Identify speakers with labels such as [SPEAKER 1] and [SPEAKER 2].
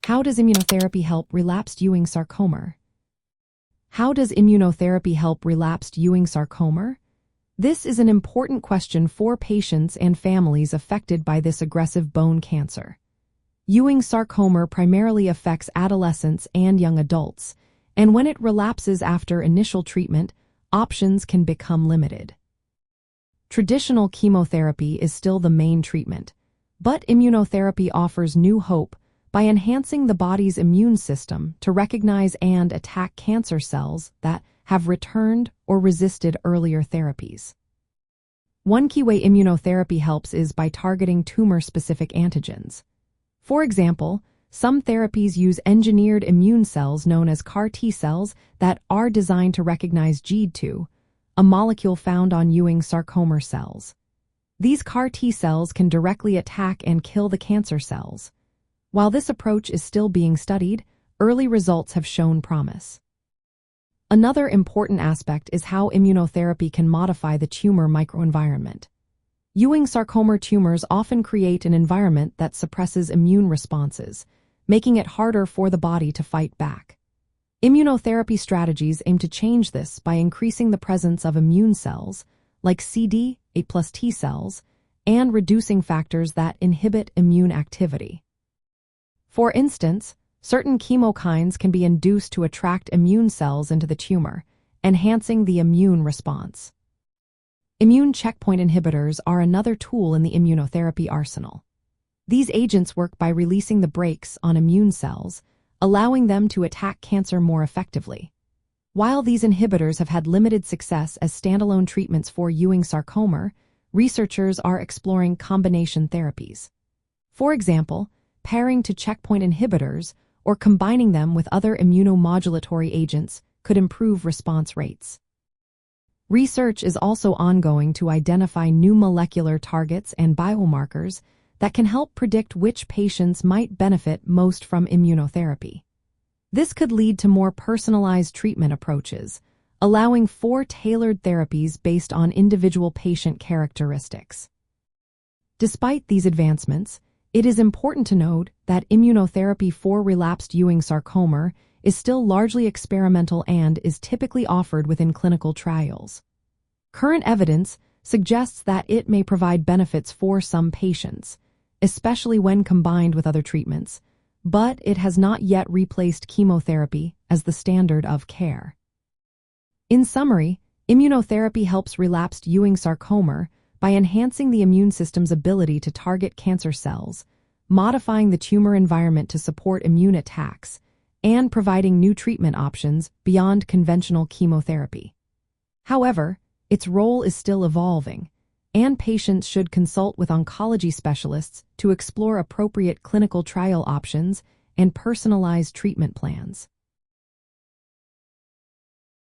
[SPEAKER 1] How does immunotherapy help relapsed Ewing sarcoma? How does immunotherapy help relapsed Ewing sarcoma? This is an important question for patients and families affected by this aggressive bone cancer. Ewing sarcoma primarily affects adolescents and young adults, and when it relapses after initial treatment, options can become limited. Traditional chemotherapy is still the main treatment, but immunotherapy offers new hope by enhancing the body's immune system to recognize and attack cancer cells that have returned or resisted earlier therapies. One key way immunotherapy helps is by targeting tumor-specific antigens. For example, some therapies use engineered immune cells known as CAR T cells that are designed to recognize GD2, a molecule found on Ewing sarcoma cells. These CAR T cells can directly attack and kill the cancer cells. While this approach is still being studied, early results have shown promise. Another important aspect is how immunotherapy can modify the tumor microenvironment. Ewing sarcoma tumors often create an environment that suppresses immune responses, making it harder for the body to fight back. Immunotherapy strategies aim to change this by increasing the presence of immune cells, like CD8+ T cells, and reducing factors that inhibit immune activity. For instance, certain chemokines can be induced to attract immune cells into the tumor, enhancing the immune response. Immune checkpoint inhibitors are another tool in the immunotherapy arsenal. These agents work by releasing the brakes on immune cells, allowing them to attack cancer more effectively. While these inhibitors have had limited success as standalone treatments for Ewing sarcoma, researchers are exploring combination therapies. For example, pairing to checkpoint inhibitors or combining them with other immunomodulatory agents could improve response rates. Research is also ongoing to identify new molecular targets and biomarkers that can help predict which patients might benefit most from immunotherapy. This could lead to more personalized treatment approaches, allowing for tailored therapies based on individual patient characteristics. Despite these advancements, it is important to note that immunotherapy for relapsed Ewing sarcoma is still largely experimental and is typically offered within clinical trials. Current evidence suggests that it may provide benefits for some patients, especially when combined with other treatments, but it has not yet replaced chemotherapy as the standard of care. In summary, immunotherapy helps relapsed Ewing sarcoma by enhancing the immune system's ability to target cancer cells, modifying the tumor environment to support immune attacks, and providing new treatment options beyond conventional chemotherapy. However, its role is still evolving, and patients should consult with oncology specialists to explore appropriate clinical trial options and personalized treatment plans.